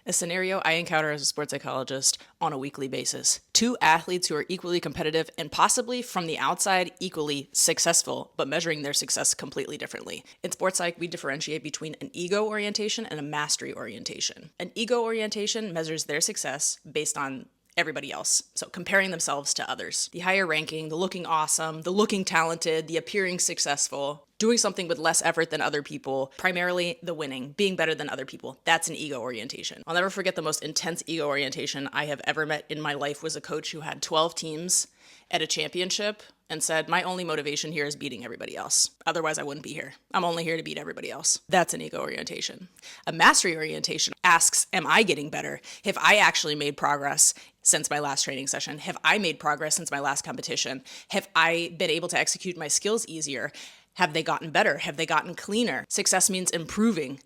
A scenario I encounter as a sports psychologist on a weekly basis. Two athletes who are equally competitive and possibly from the outside equally successful, but measuring their success completely differently. In sports psych, we differentiate between an ego orientation and a mastery orientation. An ego orientation measures their success based on everybody else. So comparing themselves to others. The higher ranking, the looking awesome, the looking talented, the appearing successful, doing something with less effort than other people, primarily the winning, being better than other people. That's an ego orientation. I'll never forget the most intense ego orientation I have ever met in my life was a coach who had 12 teams at a championship and said, my only motivation here is beating everybody else. Otherwise, I wouldn't be here. I'm only here to beat everybody else. That's an ego orientation. A mastery orientation asks, am I getting better? Have I actually made progress since my last training session? Have I made progress since my last competition? Have I been able to execute my skills easier? Have they gotten better? Have they gotten cleaner? Success means improving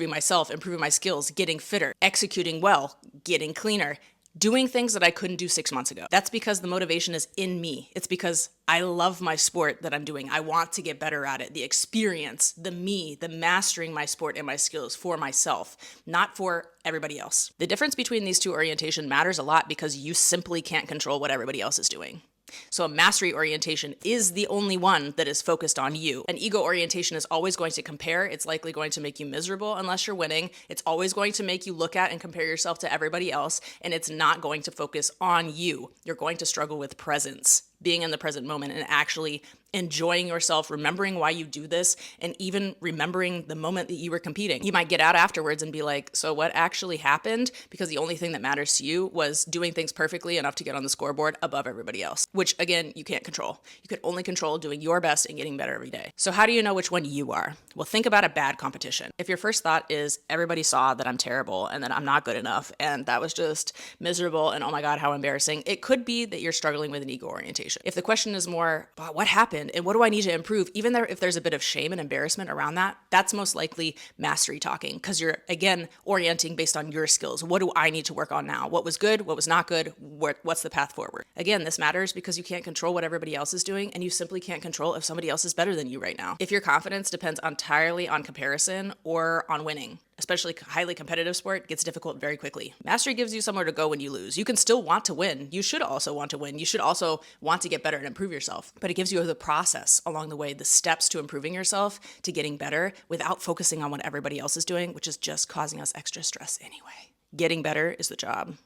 myself, improving my skills, getting fitter, executing well, getting cleaner, doing things that I couldn't do 6 months ago. That's because the motivation is in me. It's because I love my sport that I'm doing. I want to get better at it. The experience, the me, the mastering my sport and my skills for myself, not for everybody else. The difference between these two orientation matters a lot because you simply can't control what everybody else is doing. So a mastery orientation is the only one that is focused on you. An ego orientation is always going to compare. It's likely going to make you miserable unless you're winning. It's always going to make you look at and compare yourself to everybody else, and it's not going to focus on you. You're going to struggle with presence, being in the present moment and actually enjoying yourself, remembering why you do this, and even remembering the moment that you were competing. You might get out afterwards and be like, so what actually happened? Because the only thing that matters to you was doing things perfectly enough to get on the scoreboard above everybody else, which again, you can't control. You can only control doing your best and getting better every day. So how do you know which one you are? Well, think about a bad competition. If your first thought is everybody saw that I'm terrible and that I'm not good enough and that was just miserable and oh my God, how embarrassing, it could be that you're struggling with an ego orientation. If the question is more, wow, what happened and what do I need to improve, even there, if there's a bit of shame and embarrassment around that, that's most likely mastery talking because you're, again, orienting based on your skills. What do I need to work on now? What was good? What was not good? What's the path forward? Again, this matters because you can't control what everybody else is doing and you simply can't control if somebody else is better than you right now. If your confidence depends entirely on comparison or on winning, especially highly competitive sport, gets difficult very quickly. Mastery gives you somewhere to go when you lose. You can still want to win. You should also want to win. You should also want to get better and improve yourself. But it gives you the process along the way, the steps to improving yourself, to getting better without focusing on what everybody else is doing, which is just causing us extra stress anyway. Getting better is the job.